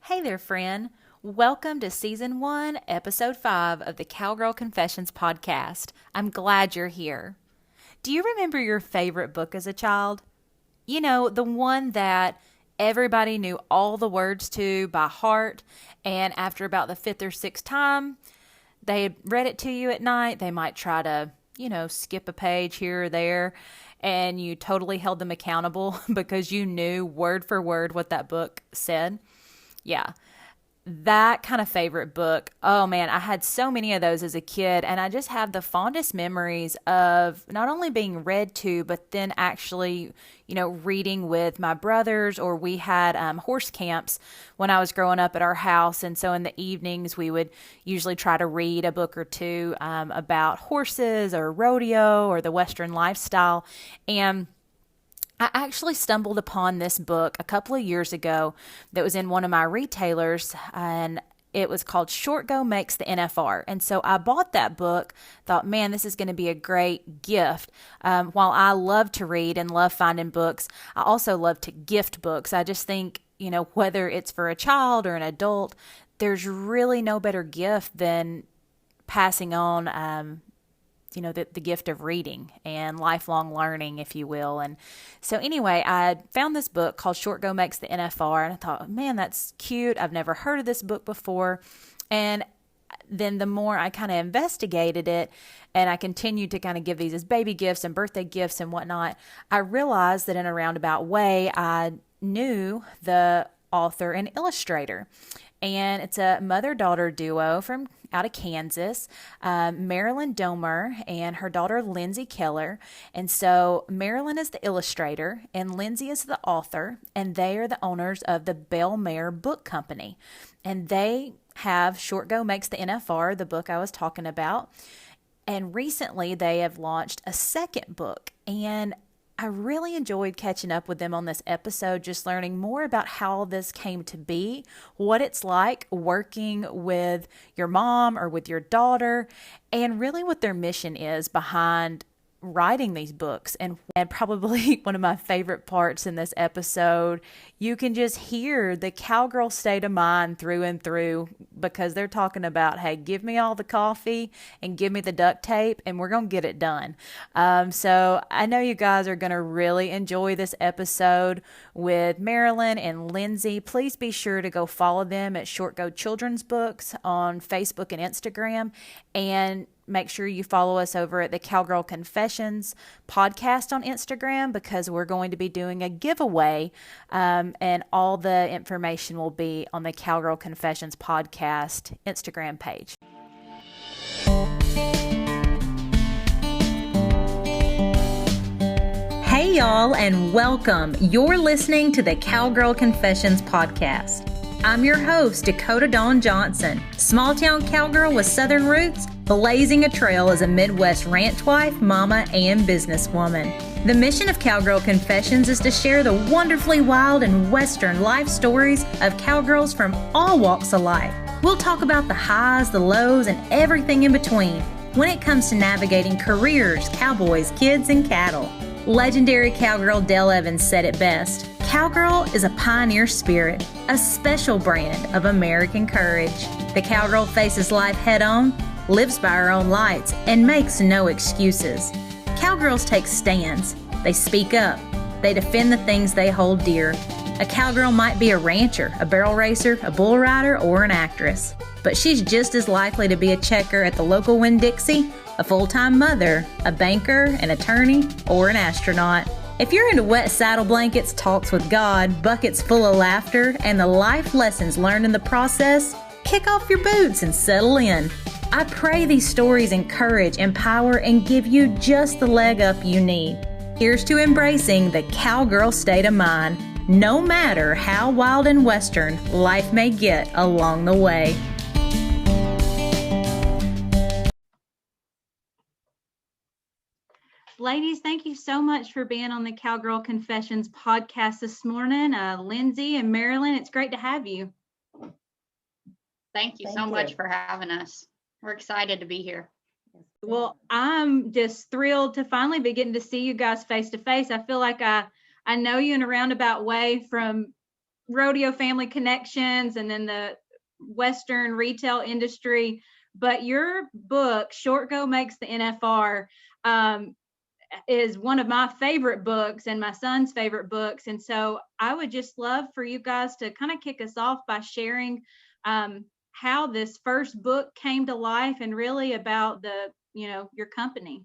Hey there, friend. Welcome to Season 1, Episode 5 of the Cowgirl Confessions Podcast. I'm glad you're here. Do you remember your favorite book as a child? You know, the one that everybody knew all the words to by heart, and after about the fifth or sixth time they had read it to you at night, they might try to, skip a page here or there, and you totally held them accountable because you knew word for word what that book said. Yeah, that kind of favorite book. Oh man, I had so many of those as a kid, and I just have the fondest memories of not only being read to, but then actually, reading with my brothers, or we had horse camps when I was growing up at our house. And so in the evenings, we would usually try to read a book or two about horses or rodeo or the Western lifestyle. And I actually stumbled upon this book a couple of years ago that was in one of my retailers, and it was called Short Go Makes the NFR. And so I bought that book, thought, man, this is going to be a great gift. While I love to read and love finding books, I also love to gift books. I just think, whether it's for a child or an adult, there's really no better gift than passing on the gift of reading and lifelong learning, if you will. And so anyway, I found this book called Short Go Makes the NFR, and I thought, man, that's cute. I've never heard of this book before. And then the more I kind of investigated it, and I continued to kind of give these as baby gifts and birthday gifts and whatnot, I realized that in a roundabout way, I knew the author and illustrator. And it's a mother-daughter duo from out of Kansas, Marilyn Domer and her daughter Lindsay Keller. And so Marilyn is the illustrator and Lindsay is the author, and they are the owners of the Bell Mare Book Company. And they have Short Go Makes the NFR, the book I was talking about. And recently they have launched a second book, and I really enjoyed catching up with them on this episode, just learning more about how this came to be, what it's like working with your mom or with your daughter, and really what their mission is behind writing these books. And probably one of my favorite parts in this episode, you can just hear the cowgirl state of mind through and through, because they're talking about, hey, give me all the coffee and give me the duct tape and we're going to get it done. So I know you guys are going to really enjoy this episode with Marilyn and Lindsay. Please be sure to go follow them at Short Go Children's Books on Facebook and Instagram, and make sure you follow us over at the Cowgirl Confessions Podcast on Instagram, because we're going to be doing a giveaway, and all the information will be on the Cowgirl Confessions Podcast Instagram page. Hey y'all, and welcome. You're listening to the Cowgirl Confessions Podcast. I'm your host, Dakota Dawn Johnson, small-town cowgirl with Southern roots, blazing a trail as a Midwest ranch wife, mama, and businesswoman. The mission of Cowgirl Confessions is to share the wonderfully wild and Western life stories of cowgirls from all walks of life. We'll talk about the highs, the lows, and everything in between when it comes to navigating careers, cowboys, kids, and cattle. Legendary cowgirl Dale Evans said it best: cowgirl is a pioneer spirit, a special brand of American courage. The cowgirl faces life head-on, lives by her own lights, and makes no excuses. Cowgirls take stands. They speak up. They defend the things they hold dear. A cowgirl might be a rancher, a barrel racer, a bull rider, or an actress, but she's just as likely to be a checker at the local Winn-Dixie, a full-time mother, a banker, an attorney, or an astronaut. If you're into wet saddle blankets, talks with God, buckets full of laughter, and the life lessons learned in the process, kick off your boots and settle in. I pray these stories encourage, empower, and give you just the leg up you need. Here's to embracing the cowgirl state of mind, no matter how wild and Western life may get along the way. Ladies, thank you so much for being on the Cowgirl Confessions podcast this morning. Lindsay and Marilyn, it's great to have you. Thank you so much for having us. We're excited to be here. Well, I'm just thrilled to finally be getting to see you guys face to face. I feel like I know you in a roundabout way from rodeo family connections and then the Western retail industry. But your book, Short Go Makes the NFR, is one of my favorite books and my son's favorite books. And so I would just love for you guys to kind of kick us off by sharing how this first book came to life and really about your company.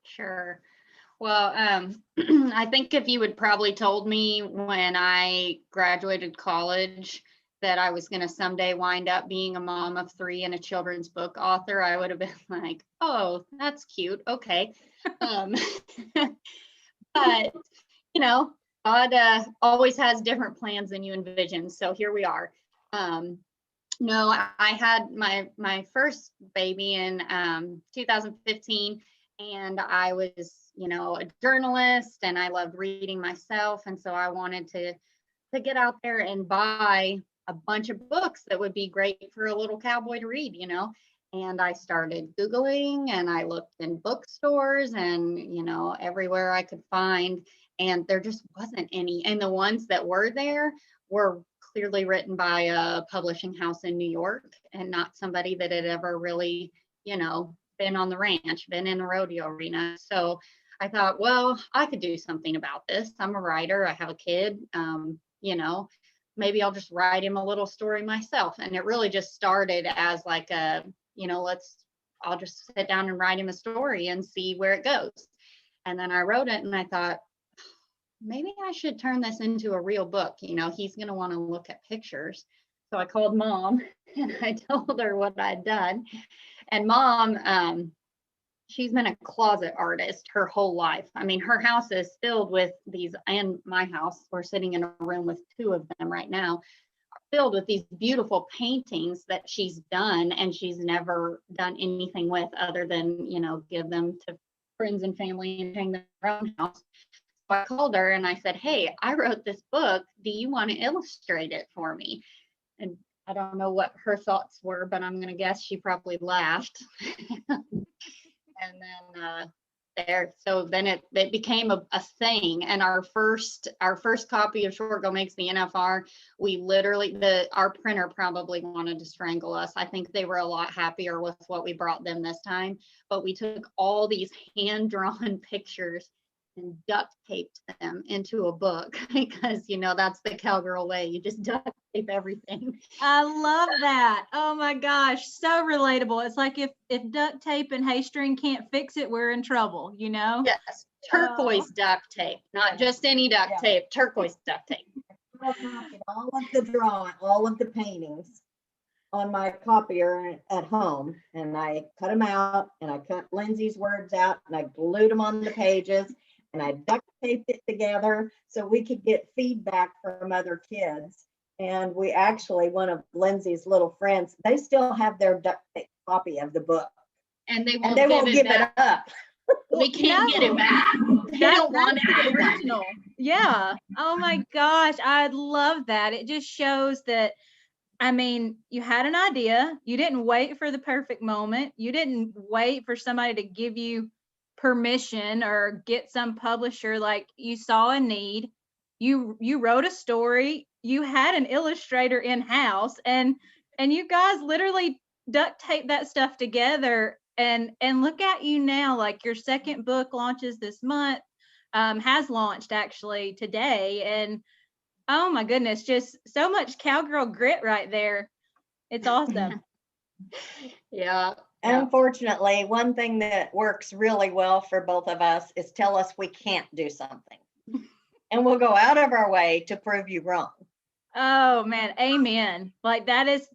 Sure. Well, I think if you had probably told me when I graduated college that I was going to someday wind up being a mom of 3 and a children's book author, I would have been like, oh, that's cute. Okay. But, God always has different plans than you envision. So here we are. No, I had my first baby in 2015, and I was, a journalist, and I loved reading myself, and so I wanted to get out there and buy a bunch of books that would be great for a little cowboy to read, And I started Googling, and I looked in bookstores and, everywhere I could find, and there just wasn't any. And the ones that were there were clearly written by a publishing house in New York and not somebody that had ever really, been on the ranch, been in the rodeo arena. So I thought, well, I could do something about this. I'm a writer. I have a kid. Maybe I'll just write him a little story myself. And it really just started as like I'll just sit down and write him a story and see where it goes. And then I wrote it, and I thought, maybe I should turn this into a real book. He's going to want to look at pictures. So I called Mom and I told her what I'd done. And Mom, she's been a closet artist her whole life. I mean, her house is filled with these, and my house, we're sitting in a room with 2 of them right now, filled with these beautiful paintings that she's done, and she's never done anything with other than, give them to friends and family and hang them in her own house. So I called her and I said, hey, I wrote this book. Do you want to illustrate it for me? And I don't know what her thoughts were, but I'm going to guess she probably laughed. And then it became a thing. And our first copy of Short Go Makes the NFR, we literally, our printer probably wanted to strangle us. I think they were a lot happier with what we brought them this time. But we took all these hand-drawn pictures and duct taped them into a book because, that's the cowgirl way. You just duct tape everything. I love that. Oh my gosh. So relatable. It's like if duct tape and hay string can't fix it, we're in trouble, Yes. Turquoise duct tape, not just any duct tape, turquoise duct tape. I copied all of the paintings on my copier at home, and I cut them out, and I cut Lindsay's words out, and I glued them on the pages, and I duct taped it together so we could get feedback from other kids. And we actually, one of Lindsay's little friends, they still have their duct tape copy of the book. And they won't give it up. We can't get it back. They don't want it original. Yeah. Oh my gosh. I love that. It just shows that, you had an idea. You didn't wait for the perfect moment. You didn't wait for somebody to give you permission or get some publisher. Like, you saw a need. You wrote a story. You had an illustrator in-house, and you guys literally duct tape that stuff together, and look at you now. Like, your second book launches this month, has launched actually today, and oh my goodness, just so much cowgirl grit right there. It's awesome. Yeah. Unfortunately, one thing that works really well for both of us is tell us we can't do something, and we'll go out of our way to prove you wrong. Oh man, amen. Like, that's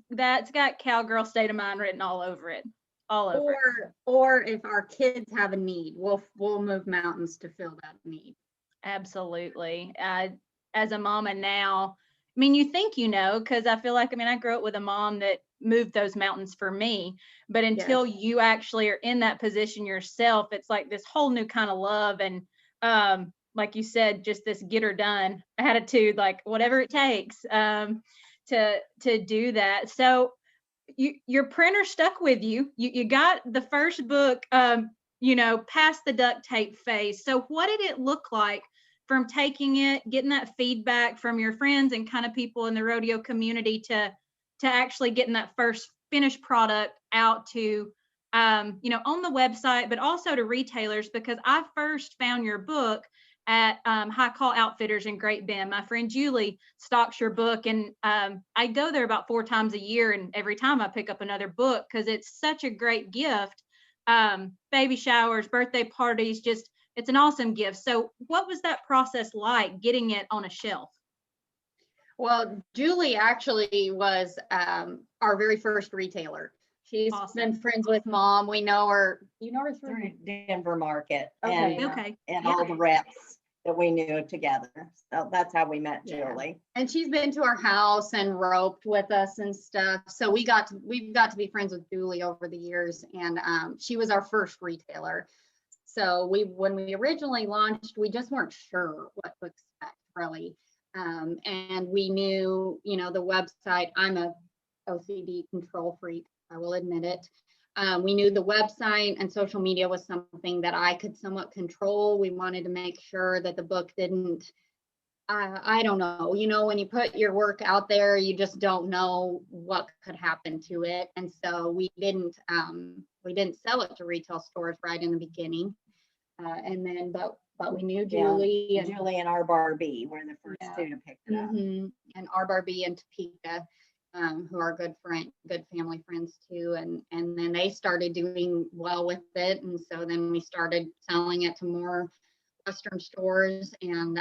got Cowgirl State of Mind written all over it. Or if our kids have a need, we'll move mountains to fill that need. Absolutely. As a mama now, you think because I feel like I grew up with a mom that moved those mountains for me, but until you actually are in that position yourself, it's like this whole new kind of love, and like you said, just this get her done attitude, like whatever it takes to do that. So your printer stuck with you. You got the first book, past the duct tape phase. So what did it look like from taking it, getting that feedback from your friends and kind of people in the rodeo community to actually getting that first finished product out to, on the website, but also to retailers? Because I first found your book at High Call Outfitters in Great Bend. My friend Julie stocks your book, and I go there about 4 times a year, and every time I pick up another book because it's such a great gift. Baby showers, birthday parties, just it's an awesome gift. So what was that process like, getting it on a shelf? Well, Julie actually was our very first retailer. She's Awesome. been friends with Mom. We know her. You know her Through through Denver Market Okay. Okay. and Yeah. all the reps that we knew together. So that's how we met Yeah. Julie. And she's been to our house and roped with us and stuff. So we've got to be friends with Julie over the years, and she was our first retailer. So when we originally launched, we just weren't sure what to expect, really. And we knew, the website. I'm a OCD control freak, I will admit it. We knew the website and social media was something that I could somewhat control. We wanted to make sure that the book didn't, I don't know, when you put your work out there, you just don't know what could happen to it. And so we didn't sell it to retail stores right in the beginning. And then, but we knew Julie. Yeah, Julie and our Barbie were the first two to pick it up. And our Barbie and Topeka, who are good family friends too. And then they started doing well with it. And so then we started selling it to more Western stores, and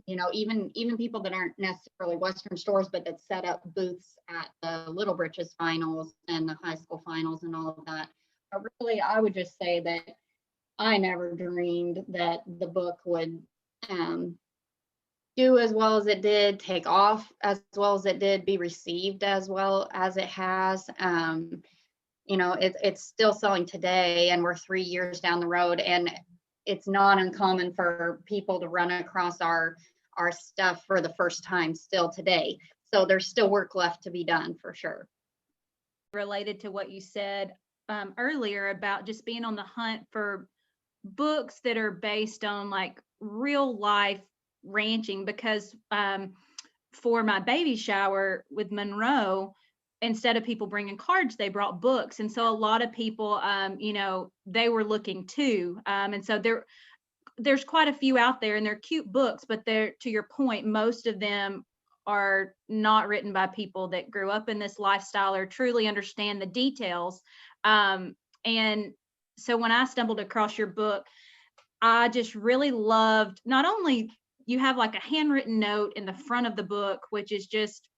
even people that aren't necessarily Western stores, but that set up booths at the Little Britches finals and the high school finals and all of that. But really, I would just say that I never dreamed that the book would do as well as it did, take off as well as it did, be received as well as it has. It's still selling today, and we're 3 years down the road, and it's not uncommon for people to run across our stuff for the first time still today. So there's still work left to be done for sure. Related to what you said earlier about just being on the hunt for books that are based on like real life ranching, because for my baby shower with Monroe, instead of people bringing cards, they brought books. And so a lot of people, they were looking too. And so there's quite a few out there, and they're cute books, but they're, to your point, most of them are not written by people that grew up in this lifestyle or truly understand the details. And so when I stumbled across your book, I just really loved, not only you have like a handwritten note in the front of the book, which is just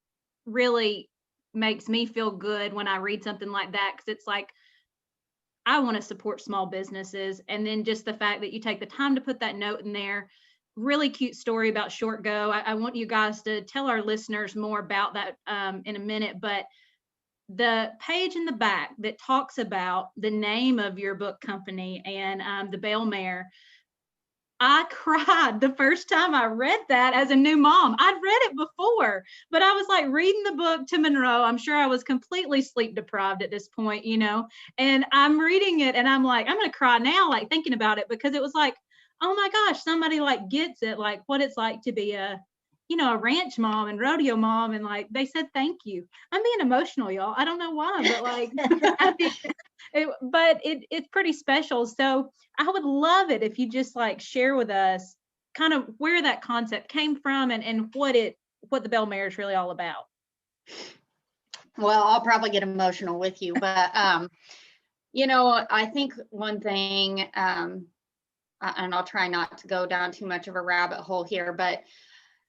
really makes me feel good when I read something like that, because it's like, I want to support small businesses. And then just the fact that you take the time to put that note in there. Really cute story about Short Go. I want you guys to tell our listeners more about that in a minute, but the page in the back that talks about the name of your book company and the Bell Mare, I cried the first time I read that as a new mom. I'd read it before, but I was like reading the book to Monroe. I'm sure I was completely sleep deprived at this point, and I'm reading it and I'm like, I'm going to cry now, like thinking about it, because it was like, oh my gosh, somebody like gets it, like what it's like to be a ranch mom and rodeo mom. And like, they said, thank you. I'm being emotional, y'all. I don't know why, but like, I think it's pretty special. So I would love it if you just like share with us kind of where that concept came from and what the Bell Mare is really all about. Well, I'll probably get emotional with you, but I think one thing, and I'll try not to go down too much of a rabbit hole here, but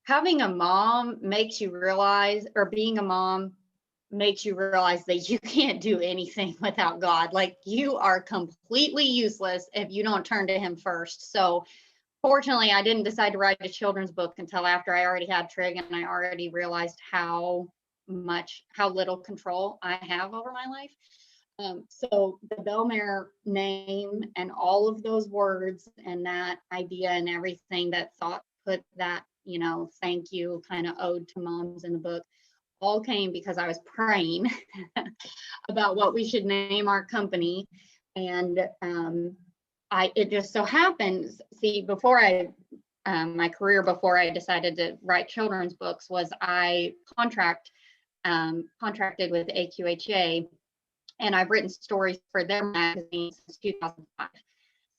having a mom makes you realize, or being a mom makes you realize that you can't do anything without God. Like, you are completely useless if you don't turn to him first. So fortunately, I didn't decide to write a children's book until after I already had Trig, and I already realized how little control I have over my life. So the Bell Mare name and all of those words and that idea and everything that put that, thank you kind of ode to moms in the book, all came because I was praying about what we should name our company. And it just so happens, before I my career before I decided to write children's books was I contracted with AQHA, and I've written stories for their magazine since 2005.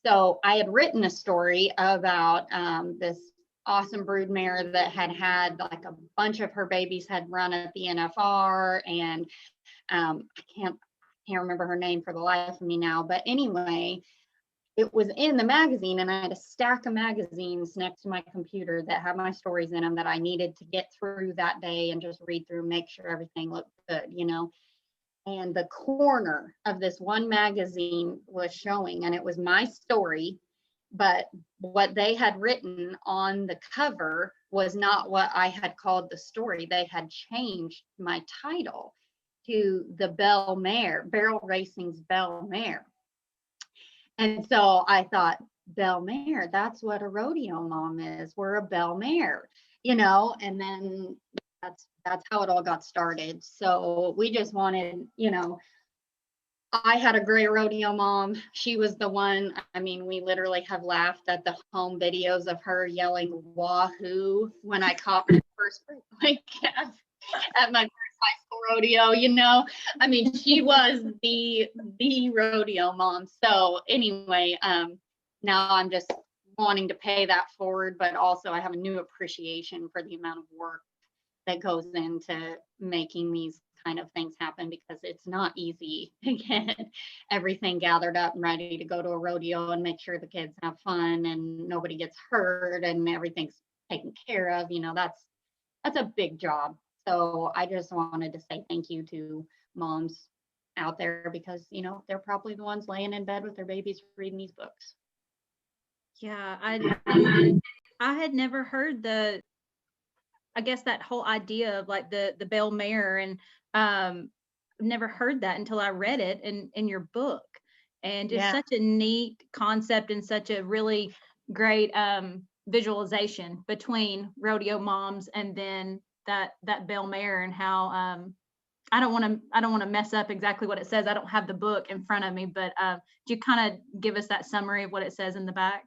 So I had written a story about this awesome broodmare that had like a bunch of her babies had run at the NFR, and I can't remember her name for the life of me now. But anyway, it was in the magazine, and I had a stack of magazines next to my computer that had my stories in them that I needed to get through that day and just read through, make sure everything looked good, you know. And the corner of this one magazine was showing, and it was my story, but what they had written on the cover was not what I had called the story. They had changed my title to the Belle Mare, Barrel Racing's Belle Mare. And so I thought, Belle Mare, that's what a rodeo mom is. We're a Belle Mare, you know, and then that's how it all got started. So we just wanted, you know, I had a great rodeo mom. She was the one, I mean, we literally have laughed at the home videos of her yelling wahoo when I caught my first like at my first high school rodeo, you know. I mean, she was the rodeo mom. So anyway, now I'm just wanting to pay that forward, but also I have a new appreciation for the amount of work that goes into making these kind of things happen, because it's not easy to get everything gathered up and ready to go to a rodeo and make sure the kids have fun and nobody gets hurt and everything's taken care of. You know, that's a big job. So I just wanted to say thank you to moms out there, because, you know, they're probably the ones laying in bed with their babies reading these books. Yeah, I had never heard I guess that whole idea of like the Belle Mare, and never heard that until I read it in your book. And just such a neat concept and such a really great visualization between rodeo moms and then that Belle Mare, and how I don't want to mess up exactly what it says. I don't have the book in front of me, but do you kind of give us that summary of what it says in the back?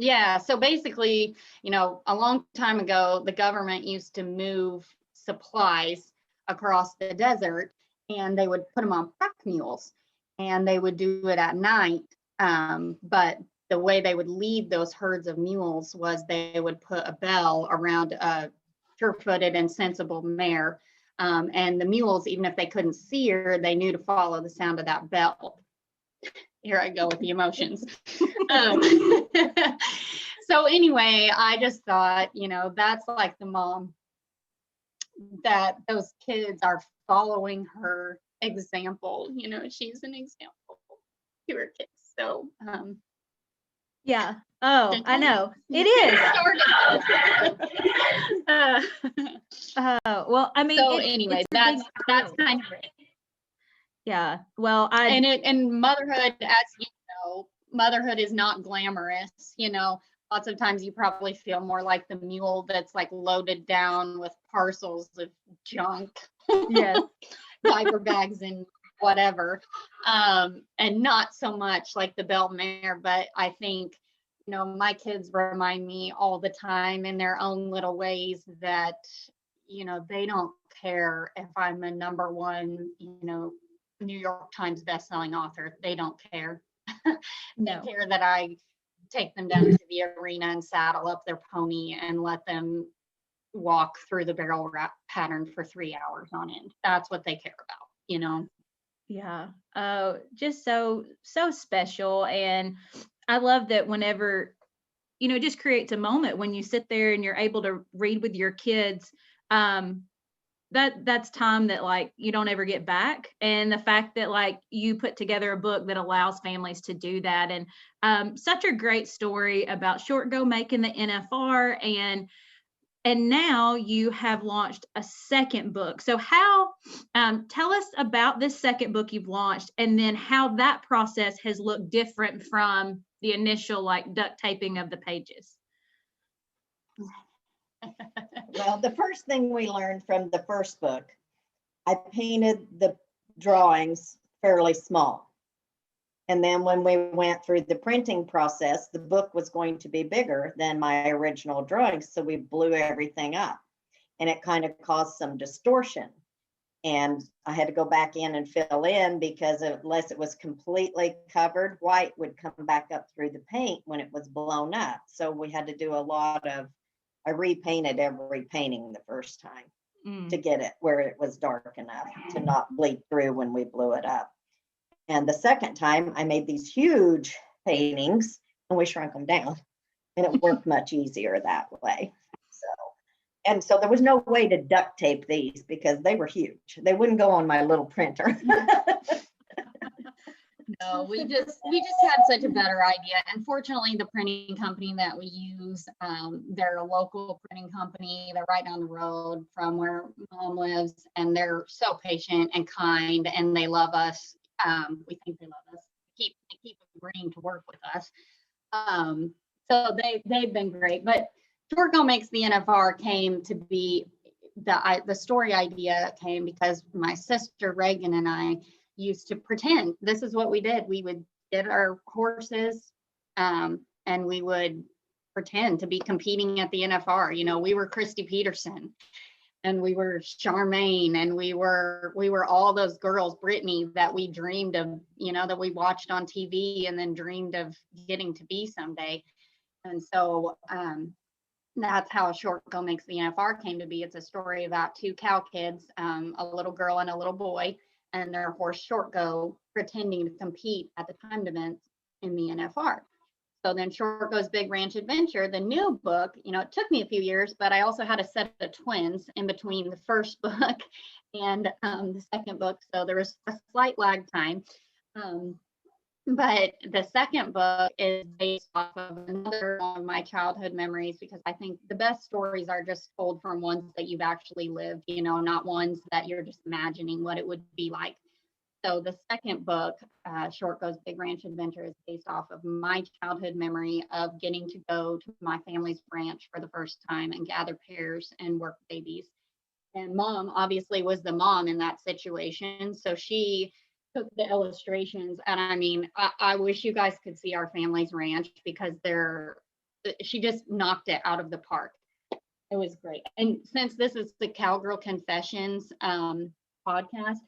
Yeah, so basically, you know, a long time ago, the government used to move supplies across the desert, and they would put them on pack mules, and they would do it at night. But the way they would lead those herds of mules was they would put a bell around a sure-footed and sensible mare. And the mules, even if they couldn't see her, they knew to follow the sound of that bell. Here I go with the emotions. So anyway, I just thought, you know, that's like the mom, that those kids are following her example. You know, she's an example to her kids. So yeah. Oh, I know. It is. Well, I mean, so anyway, that's kind of it. Yeah. Well, and motherhood, as you know, motherhood is not glamorous. You know, lots of times you probably feel more like the mule that's like loaded down with parcels of junk. Yes. Diaper bags and whatever. And not so much like the Belle Mare, but I think, you know, my kids remind me all the time in their own little ways that, you know, they don't care if I'm a #1, you know, New York Times bestselling author. They don't care. No. They care that I take them down to the arena and saddle up their pony and let them walk through the barrel wrap pattern for 3 hours on end. That's what they care about, you know? Yeah. Just so special. And I love that whenever, you know, it just creates a moment when you sit there and you're able to read with your kids. That's time that like you don't ever get back. And the fact that like you put together a book that allows families to do that. And such a great story about Short Go making the NFR, and now you have launched a second book. So how, tell us about this second book you've launched, and then how that process has looked different from the initial like duct taping of the pages. Well, the first thing we learned from the first book, I painted the drawings fairly small. And then when we went through the printing process, the book was going to be bigger than my original drawings. So we blew everything up, and it kind of caused some distortion. And I had to go back in and fill in, because unless it was completely covered, white would come back up through the paint when it was blown up. So we had to do a lot of, I repainted every painting the first time to get it where it was dark enough to not bleed through when we blew it up. And the second time I made these huge paintings and we shrunk them down, and it worked much easier that way. And so there was no way to duct tape these because they were huge. They wouldn't go on my little printer. No, we just had such a better idea. And fortunately, the printing company that we use, they're a local printing company. They're right down the road from where Mom lives, and they're so patient and kind, and they love us. We think they love us. They keep agreeing to work with us. So they've been great. But Short Girl Makes the NFR came to be, the story idea came because my sister Reagan and I used to pretend. This is what we did. We would get our horses and we would pretend to be competing at the NFR. You know, we were Christy Peterson and we were Charmaine, and we were all those girls, Brittany, that we dreamed of, you know, that we watched on TV and then dreamed of getting to be someday. And so that's how Short Girl Makes the NFR came to be. It's a story about two cow kids, a little girl and a little boy, and their horse Short Go pretending to compete at the timed events in the NFR. So then Short Go's Big Ranch Adventure, the new book, you know, it took me a few years, but I also had a set of twins in between the first book and the second book. So there was a slight lag time. But the second book is based off of another one of my childhood memories, because I think the best stories are just told from ones that you've actually lived, you know, not ones that you're just imagining what it would be like. So the second book, Short Go's Big Ranch Adventure, is based off of my childhood memory of getting to go to my family's ranch for the first time and gather pears and work babies. And Mom obviously was the mom in that situation. So she took the illustrations, and I mean, I wish you guys could see our family's ranch, because she just knocked it out of the park. It was great. And since this is the Cowgirl Confessions podcast,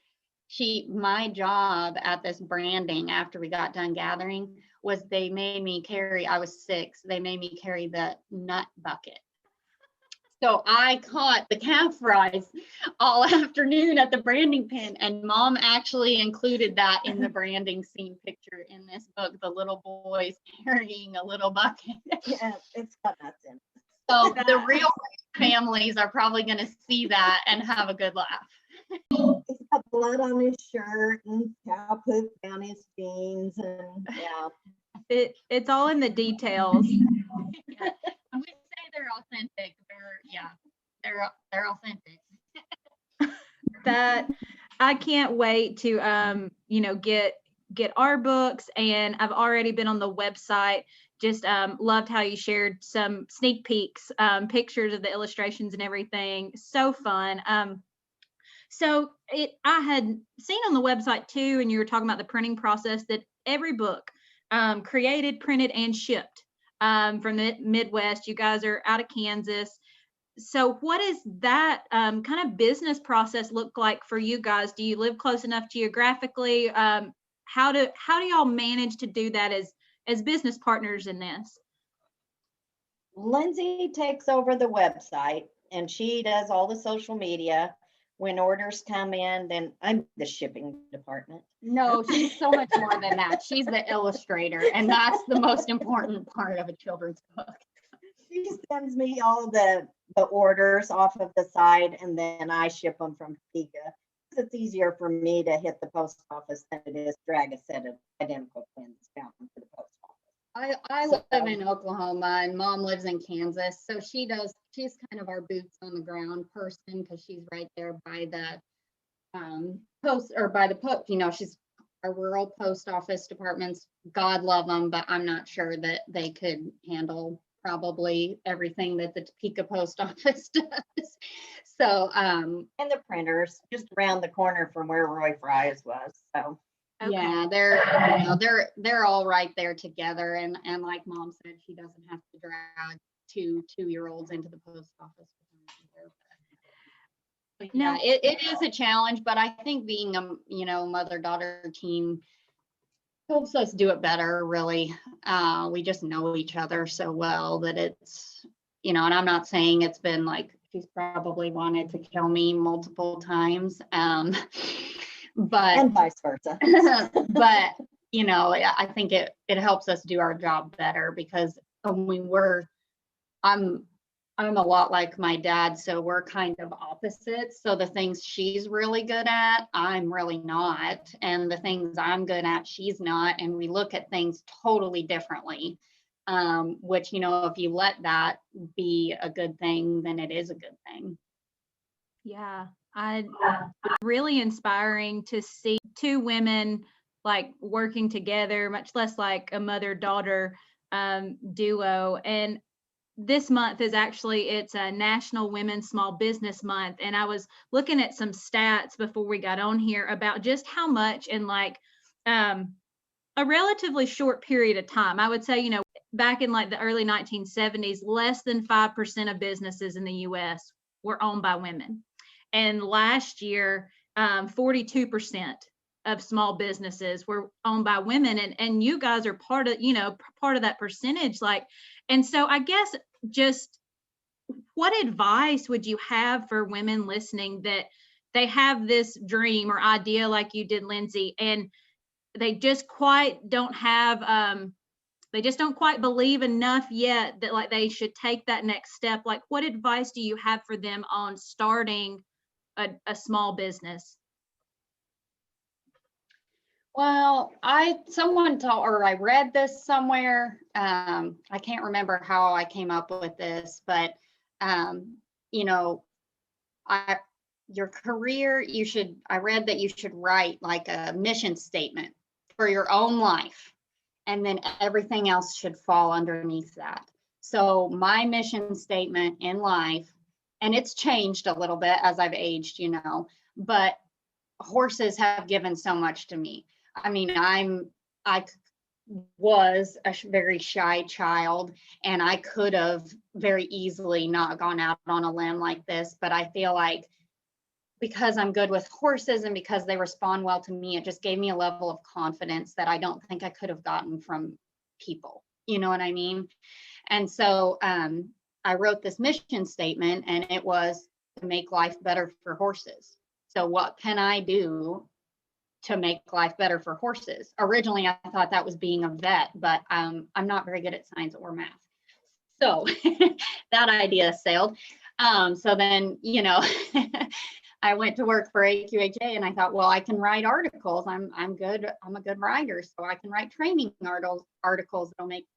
my job at this branding after we got done gathering was they made me carry, I was 6, they made me carry the nut bucket. So I caught the calf fries all afternoon at the branding pen, and Mom actually included that in the branding scene picture in this book, the little boys carrying a little bucket. Yeah, it's got nuts in it. So the real families are probably going to see that and have a good laugh. He's got blood on his shirt and cow poop down his jeans, and yeah. It's all in the details. Yeah. When we say they're authentic, they're authentic. That I can't wait to get our books, and I've already been on the website. Just loved how you shared some sneak peeks, pictures of the illustrations and everything. So fun. So I had seen on the website too, and you were talking about the printing process, that every book created, printed, and shipped from the Midwest. You guys are out of Kansas. So what is that kind of business process look like for you guys? Do you live close enough geographically? How do y'all manage to do that as business partners in this? Lindsay takes over the website and she does all the social media. When orders come in, then I'm the shipping department. No, she's so much more than that. She's the illustrator, and that's the most important part of a children's book. She sends me all the orders off of the side, and then I ship them from Topeka. It's easier for me to hit the post office than it is drag a set of identical twins down to the post office. I live in Oklahoma and Mom lives in Kansas. So she's kind of our boots on the ground person, because she's right there by the post, or by the post, you know, she's our rural post office departments. God love them, but I'm not sure that they could handle probably everything that the Topeka post office does. So, and the printers just around the corner from where Roy Fry's was. So Okay. Yeah, they're all right there together, and like Mom said, she doesn't have to drag two-year-olds into the post office. But yeah, No. it is a challenge, but I think being a mother-daughter team helps us do it better. Really, we just know each other so well that it's and I'm not saying it's been like she's probably wanted to kill me multiple times. But And vice versa. but I think it helps us do our job better, because I'm a lot like my dad, so we're kind of opposites. So the things she's really good at, I'm really not, and the things I'm good at, she's not, and we look at things totally differently. Which if you let that be a good thing, then it is a good thing. Yeah, really inspiring to see two women like working together, much less like a mother-daughter duo. And this month is actually, it's a National Women's Small Business Month. And I was looking at some stats before we got on here about just how much in like a relatively short period of time, I would say, back in like the early 1970s, less than 5% of businesses in the US were owned by women. And last year, 42% of small businesses were owned by women. And you guys are part of that percentage. And so I guess just what advice would you have for women listening that they have this dream or idea like you did, Lindsay, and they just don't quite believe enough yet that like they should take that next step? Like, what advice do you have for them on starting a small business? Well, I read this somewhere. I can't remember how I came up with this, but your career, I read that you should write like a mission statement for your own life, and then everything else should fall underneath that. So my mission statement in life, and it's changed a little bit as I've aged, but horses have given so much to me. I mean, I was a very shy child, and I could have very easily not gone out on a limb like this, but I feel like because I'm good with horses and because they respond well to me, it just gave me a level of confidence that I don't think I could have gotten from people. You know what I mean? And so I wrote this mission statement, and it was to make life better for horses. So what can I do to make life better for horses? Originally, I thought that was being a vet, but I'm not very good at science or math. So that idea sailed. So then, I went to work for AQHA, and I thought, well, I can write articles. I'm good. I'm a good writer, so I can write training articles that'll make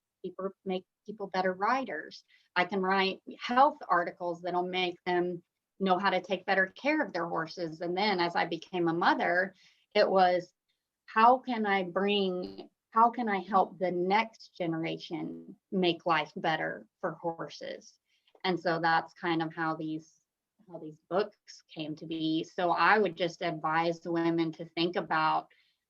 people better riders. I can write health articles that'll make them know how to take better care of their horses. And then as I became a mother, it was, how can I help the next generation make life better for horses? And so that's kind of how these books came to be. So I would just advise the women to think about,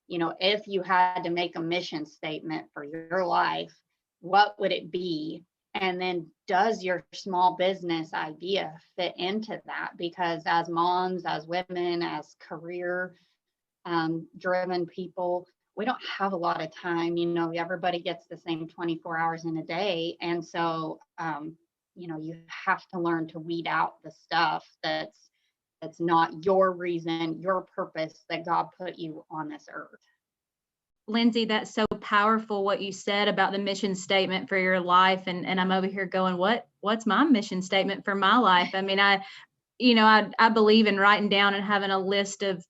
if you had to make a mission statement for your life, what would it be? And then does your small business idea fit into that? Because as moms, as women, as career driven people, we don't have a lot of time. Everybody gets the same 24 hours in a day. And so, you have to learn to weed out the stuff that's not your reason, your purpose that God put you on this earth. Lindsay, that's so powerful what you said about the mission statement for your life. And I'm over here going, what's my mission statement for my life? I mean, I believe in writing down and having a list of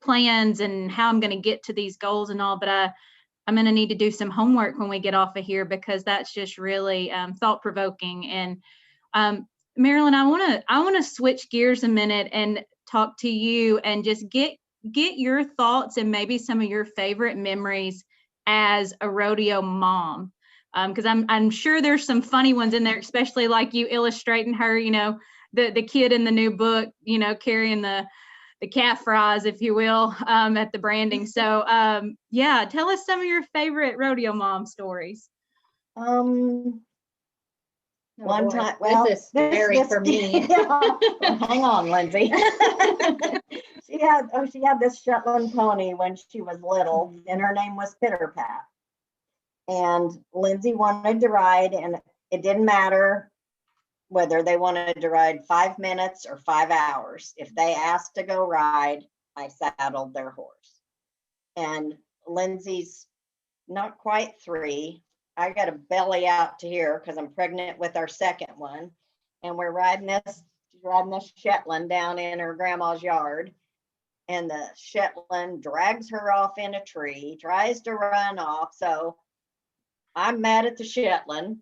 plans and how I'm going to get to these goals and all, but I'm going to need to do some homework when we get off of here, because that's just really thought-provoking. And Marilyn, I want to switch gears a minute and talk to you and just get your thoughts and maybe some of your favorite memories as a rodeo mom, because I'm sure there's some funny ones in there, especially like you illustrating her, the kid in the new book, carrying the the calf fries, if you will, at the branding. So yeah, tell us some of your favorite rodeo mom stories. One boy, time, well, this is scary for me. Yeah. Well, hang on, Lindsay. She had this Shetland pony when she was little, and her name was Pitter Pat. And Lindsay wanted to ride, and it didn't matter whether they wanted to ride 5 minutes or 5 hours. If they asked to go ride, I saddled their horse. And Lindsay's not quite 3. I got a belly out to here because I'm pregnant with our second one. And we're riding this Shetland down in her grandma's yard. And the Shetland drags her off in a tree, tries to run off. So I'm mad at the Shetland.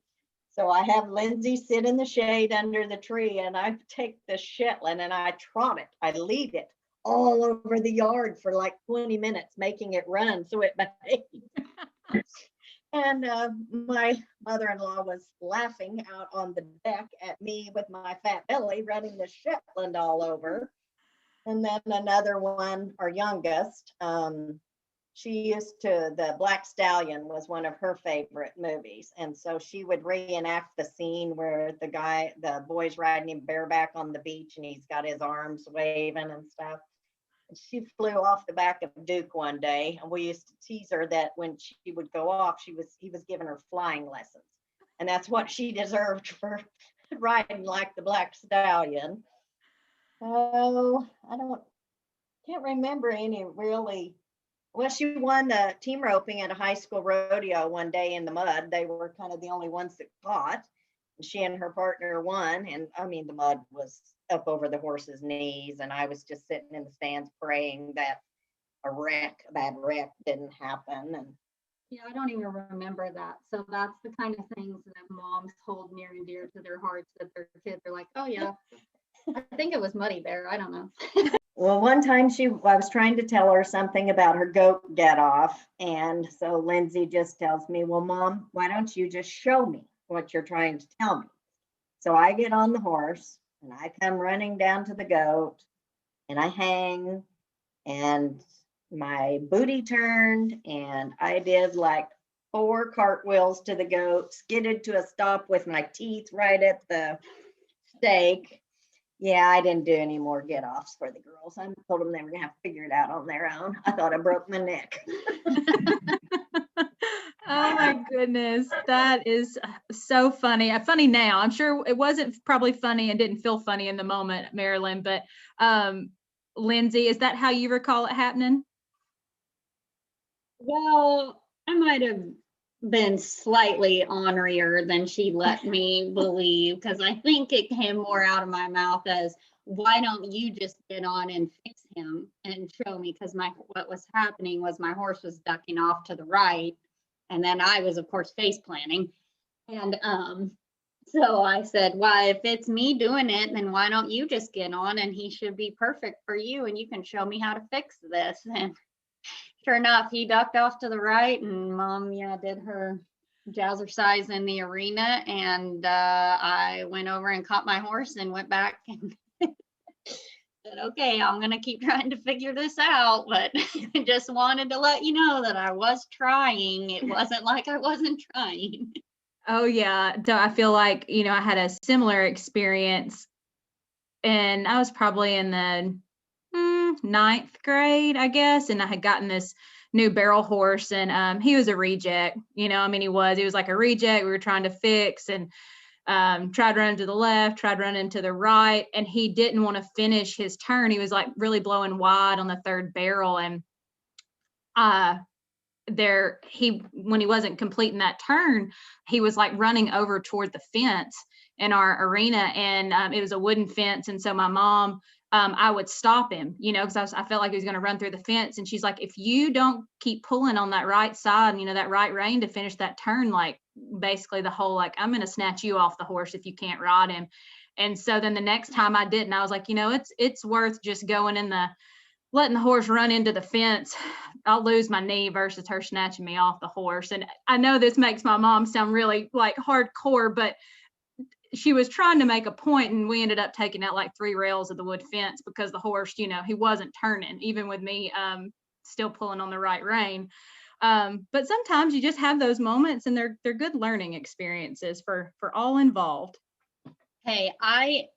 So I have Lindsay sit in the shade under the tree, and I take the Shetland and I trot it. I lead it all over the yard for like 20 minutes, making it run so it behaves. And my mother-in-law was laughing out on the deck at me with my fat belly running the Shetland all over. And then another one, our youngest, the Black Stallion was one of her favorite movies. And so she would reenact the scene where the boy's riding him bareback on the beach and he's got his arms waving and stuff. And she flew off the back of Duke one day, and we used to tease her that when she would go off, he was giving her flying lessons. And that's what she deserved for riding like the Black Stallion. Oh, can't remember any really. Well, she won the team roping at a high school rodeo one day in the mud. They were kind of the only ones that caught. And she and her partner won. And I mean, the mud was up over the horse's knees. And I was just sitting in the stands praying that a bad wreck didn't happen. And Yeah, I don't even remember that. So that's the kind of things that moms hold near and dear to their hearts, that their kids are like, oh yeah, I think it was Muddy Bear. I don't know. well, one time I was trying to tell her something about her goat get off. And so Lindsay just tells me, well, Mom, why don't you just show me what you're trying to tell me? So I get on the horse and I come running down to the goat and I hang, and my booty turned and I did like 4 cartwheels to the goat, skidded to a stop with my teeth right at the stake. Yeah, I didn't do any more get-offs for the girls. I told them they were going to have to figure it out on their own. I thought I broke my neck. Oh my goodness, that is so funny. Funny now. I'm sure it wasn't probably funny and didn't feel funny in the moment, Marilyn, but Lindsay, is that how you recall it happening? Well, I might have been slightly ornerier than she let me believe, because I think it came more out of my mouth as, why don't you just get on and fix him and show me? Because what was happening was my horse was ducking off to the right, and then I was, of course, face planting. And so I said, why, if it's me doing it, then why don't you just get on, and he should be perfect for you, and you can show me how to fix this. And sure enough, he ducked off to the right, and Mom, did her jazzercise in the arena, and I went over and caught my horse and went back and said, okay, I'm gonna keep trying to figure this out, but I just wanted to let you know that I was trying. It wasn't like I wasn't trying. Oh yeah, so I feel like, I had a similar experience, and I was probably in the 9th grade, I guess. And I had gotten this new barrel horse, and he was a reject, he was like a reject. We were trying to fix, and tried running to the left, tried running to the right, and he didn't want to finish his turn. He was like really blowing wide on the 3rd barrel. And when he wasn't completing that turn, he was like running over toward the fence in our arena, and it was a wooden fence. And so my mom, I would stop him, because I felt like he was going to run through the fence. And she's like, if you don't keep pulling on that right side, that right rein to finish that turn, like basically the whole, like, I'm going to snatch you off the horse if you can't ride him. And so then the next time I didn't, I was like, it's worth just going letting the horse run into the fence. I'll lose my knee versus her snatching me off the horse. And I know this makes my mom sound really like hardcore, but she was trying to make a point, and we ended up taking out like 3 rails of the wood fence because the horse, he wasn't turning, even with me still pulling on the right rein. But sometimes you just have those moments, and they're good learning experiences for all involved. Hey, I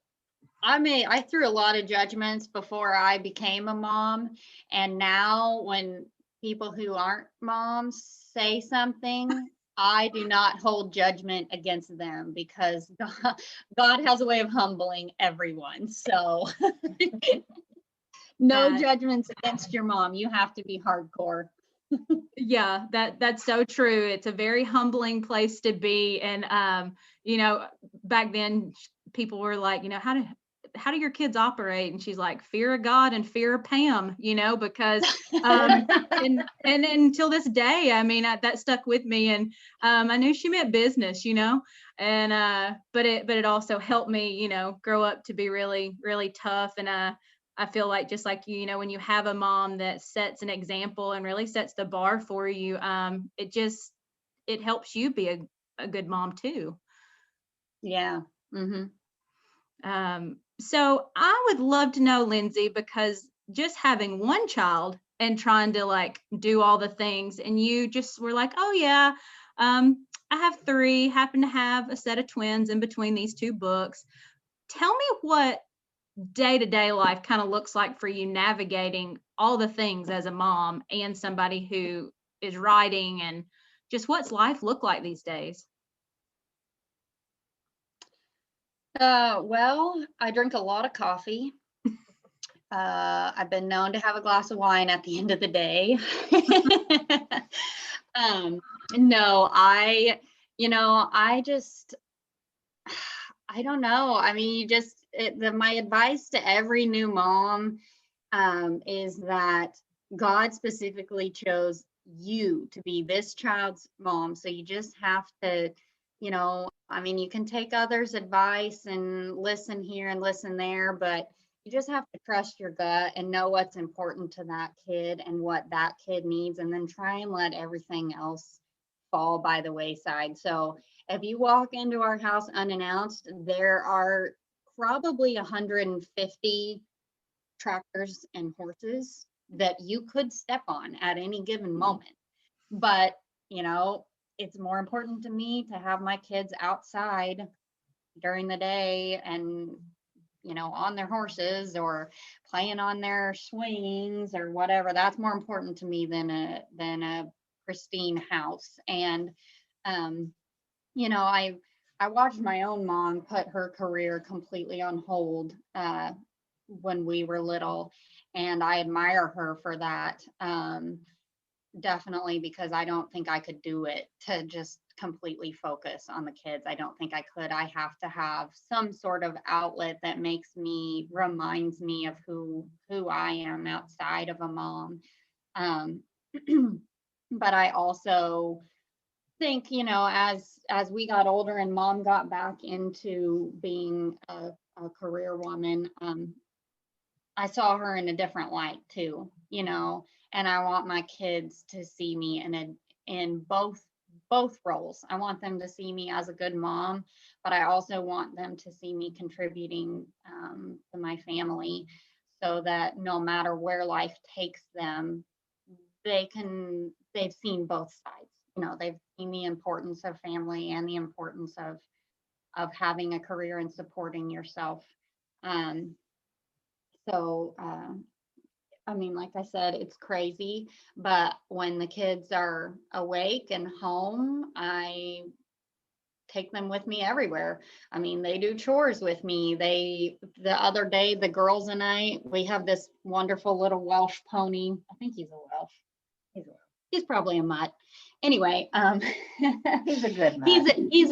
threw a lot of judgments before I became a mom, and now when people who aren't moms say something, I do not hold judgment against them, because God has a way of humbling everyone. So no judgments against your mom. You have to be hardcore. Yeah, that's so true. It's a very humbling place to be. And back then people were like, how do your kids operate? And she's like, fear of God and fear of Pam, because and until this day, I mean, that stuck with me. And I knew she meant business, and but it also helped me, grow up to be really, really tough. And I feel like, just like when you have a mom that sets an example and really sets the bar for you, it helps you be a good mom too. Yeah. Mm-hmm. So I would love to know, Lindsay, because just having one child and trying to like do all the things, and you just were like, oh yeah, I have 3, happen to have a set of twins in between these 2 books. Tell me what day-to-day life kind of looks like for you, navigating all the things as a mom and somebody who is writing, and just what's life look like these days? Well, I drink a lot of coffee. I've been known to have a glass of wine at the end of the day. No, I don't know. I mean, my advice to every new mom is that God specifically chose you to be this child's mom. So you just have to, I mean, you can take others' advice and listen here and listen there, but you just have to trust your gut and know what's important to that kid and what that kid needs, and then try and let everything else fall by the wayside. So if you walk into our house unannounced, there are probably 150 tractors and horses that you could step on at any given moment. But, it's more important to me to have my kids outside during the day and, on their horses or playing on their swings or whatever. That's more important to me than a pristine house. And, I watched my own mom put her career completely on hold when we were little, and I admire her for that. Definitely, because I don't think I could do it, to just completely focus on the kids. I don't think I could. I have to have some sort of outlet that reminds me of who I am outside of a mom. But I also think, as we got older and mom got back into being a career woman, I saw her in a different light too, and I want my kids to see me in both roles. I want them to see me as a good mom, but I also want them to see me contributing to my family, so that no matter where life takes them, they've seen both sides. They've seen the importance of family and the importance of having a career and supporting yourself. So, I mean, like I said, it's crazy, but when the kids are awake and home, I take them with me everywhere. I mean, they do chores with me. The other day, the girls and we have this wonderful little Welsh pony. I think he's a Welsh. He's probably a mutt. Anyway, He's a good man. He's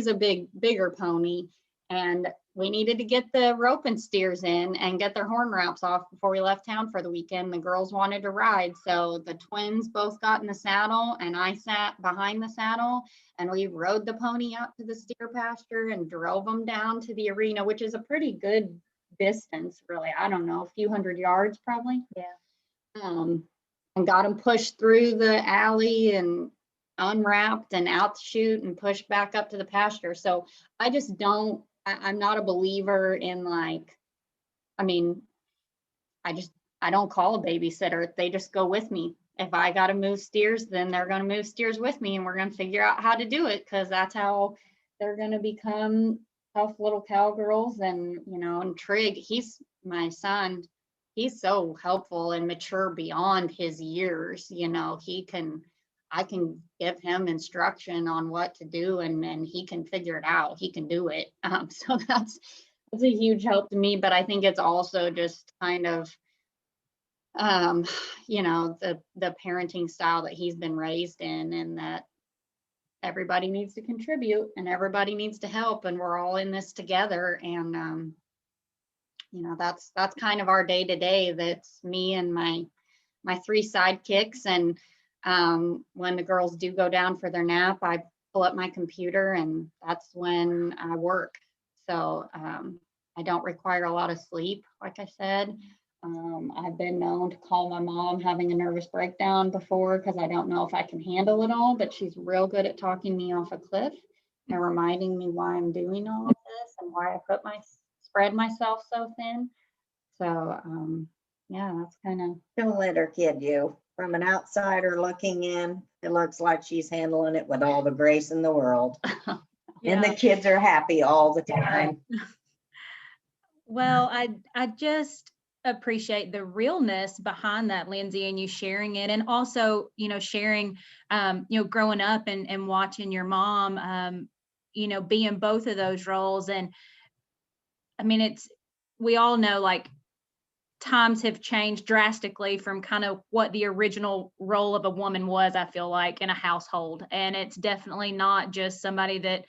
a bigger pony, and we needed to get the rope and steers in and get their horn wraps off before we left town for the weekend. The girls wanted to ride, so the twins both got in the saddle and I sat behind the saddle, and we rode the pony out to the steer pasture and drove them down to the arena, which is a pretty good distance, really. I don't know, a few hundred yards probably. Yeah. And got them pushed through the alley and unwrapped and out the chute and pushed back up to the pasture. So I just don't, I'm not a believer in like, I mean, I don't call a babysitter. They just go with me. If I got to move steers, then they're going to move steers with me, and we're going to figure out how to do it, because that's how they're going to become tough little cowgirls. And, you know, and Trig, he's my son. He's so helpful and mature beyond his years. You know, I can give him instruction on what to do, and he can figure it out. He can do it. So that's a huge help to me. But I think it's also just kind of, you know, the parenting style that he's been raised in, and that everybody needs to contribute and everybody needs to help, and we're all in this together. And you know, that's kind of our day to day. That's me and my three sidekicks. And when the girls do go down for their nap, I pull up my computer, and that's when I work. So I don't require a lot of sleep, like I said. I've been known to call my mom having a nervous breakdown before, because I don't know if I can handle it all, but she's real good at talking me off a cliff and reminding me why I'm doing all of this and why I spread myself so thin. So yeah, that's kind of. Don't let her kid you. From an outsider looking in, it looks like she's handling it with all the grace in the world. Yeah. And the kids are happy all the time. Well, I just appreciate the realness behind that, Lindsay, and you sharing it, and also, you know, sharing, you know, growing up and watching your mom, you know, be in both of those roles. And I mean, we all know, like, times have changed drastically from kind of what the original role of a woman was, I feel like, in a household. And it's definitely not just somebody that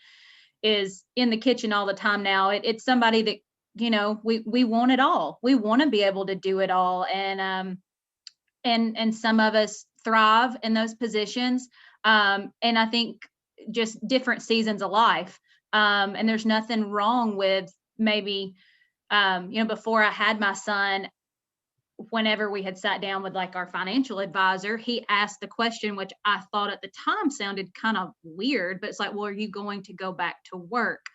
is in the kitchen all the time now. It's somebody that, you know, we want it all. We want to be able to do it all. And some of us thrive in those positions. And I think just different seasons of life. And there's nothing wrong with maybe, you know, before I had my son, whenever we had sat down with like our financial advisor, he asked the question, which I thought at the time sounded kind of weird, but it's like, well, are you going to go back to work?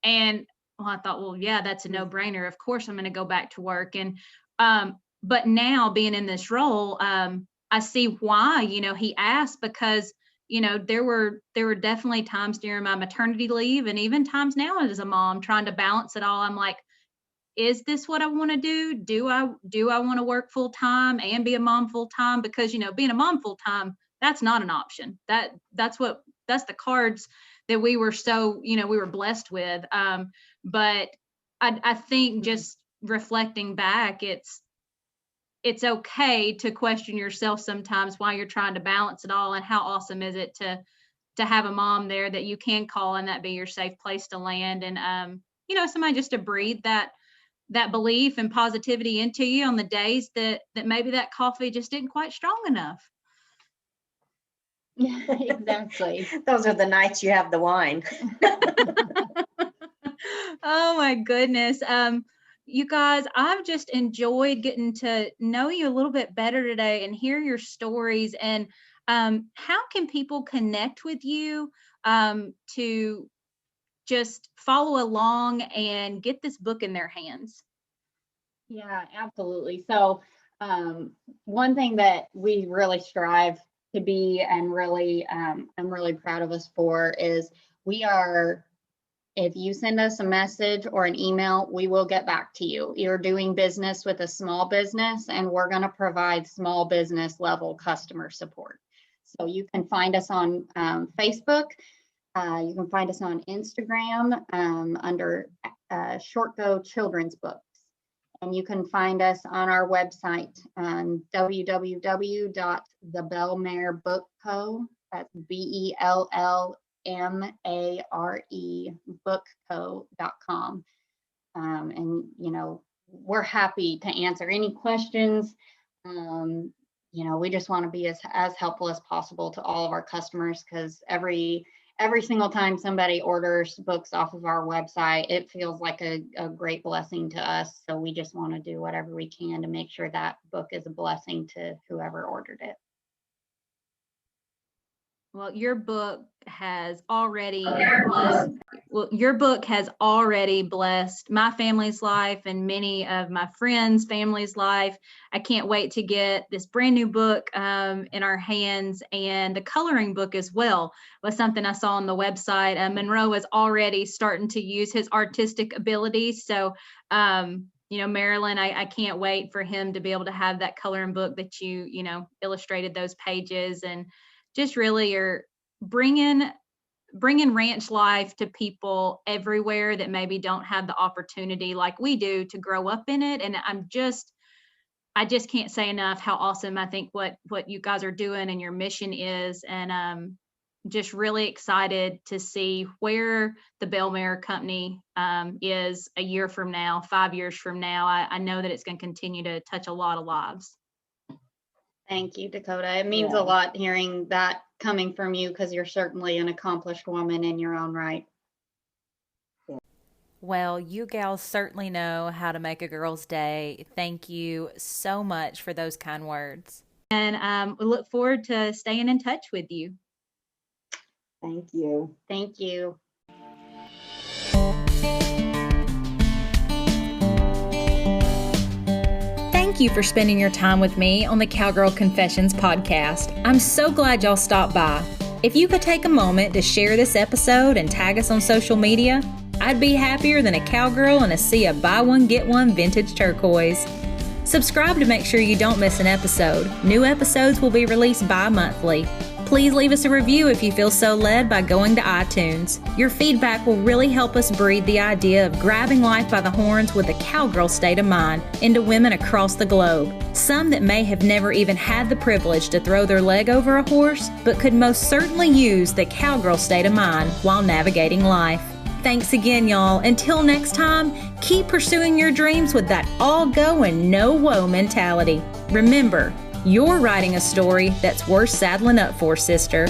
And well, I thought, well, yeah, that's a no-brainer. Of course I'm going to go back to work. And but now being in this role, I see why, you know, he asked, because, you know, there were definitely times during my maternity leave, and even times now as a mom, trying to balance it all. I'm like, is this what I want to do? Do I want to work full time and be a mom full time? Because, you know, being a mom full time, that's not an option. That's the cards that we were so, you know, we were blessed with. But I think just reflecting back, it's okay to question yourself sometimes while you're trying to balance it all. And how awesome is it to have a mom there that you can call and that be your safe place to land. And you know, somebody just to breathe that belief and positivity into you on the days that maybe that coffee just didn't quite strong enough. Yeah, exactly. Those are the nights you have the wine. Oh my goodness. You guys, I've just enjoyed getting to know you a little bit better today and hear your stories. And how can people connect with you to just follow along and get this book in their hands? Yeah, absolutely. So one thing that we really strive to be, and really I'm really proud of us for, is if you send us a message or an email, we will get back to you. You're doing business with a small business, and we're going to provide small business level customer support. So you can find us on Facebook. You can find us on Instagram under Short Go Children's Books. And you can find us on our website on www.thebellmarebookco. That's BELLMARE bookco.com. And, you know, we're happy to answer any questions. You know, we just want to be as helpful as possible to all of our customers, because every single time somebody orders books off of our website, it feels like a great blessing to us. So we just want to do whatever we can to make sure that book is a blessing to whoever ordered it. Well, your book has already blessed. Well, your book has already blessed my family's life and many of my friends' family's life. I can't wait to get this brand new book in our hands, and the coloring book as well was something I saw on the website. Monroe is already starting to use his artistic abilities. So, Marilyn, I can't wait for him to be able to have that coloring book that you illustrated those pages, and just really are bringing ranch life to people everywhere that maybe don't have the opportunity like we do to grow up in it. And I just can't say enough how awesome I think what you guys are doing and your mission is. And just really excited to see where the Bellmare Company is a year from now, 5 years from now. I know that it's going to continue to touch a lot of lives. Thank you, Dakota. It means Yeah. a lot hearing that coming from you, because you're certainly an accomplished woman in your own right. Well, you gals certainly know how to make a girl's day. Thank you so much for those kind words. And we look forward to staying in touch with you. Thank you. Thank you. Thank you for spending your time with me on the Cowgirl Confessions podcast. I'm so glad y'all stopped by. If you could take a moment to share this episode and tag us on social media, I'd be happier than a cowgirl in a sea of buy one, get one vintage turquoise. Subscribe to make sure you don't miss an episode. New episodes will be released bi-monthly. Please leave us a review if you feel so led by going to iTunes. Your feedback will really help us breed the idea of grabbing life by the horns with a cowgirl state of mind into women across the globe. Some that may have never even had the privilege to throw their leg over a horse, but could most certainly use the cowgirl state of mind while navigating life. Thanks again, y'all. Until next time, keep pursuing your dreams with that all go and no woe mentality. Remember, you're writing a story that's worth saddling up for, sister.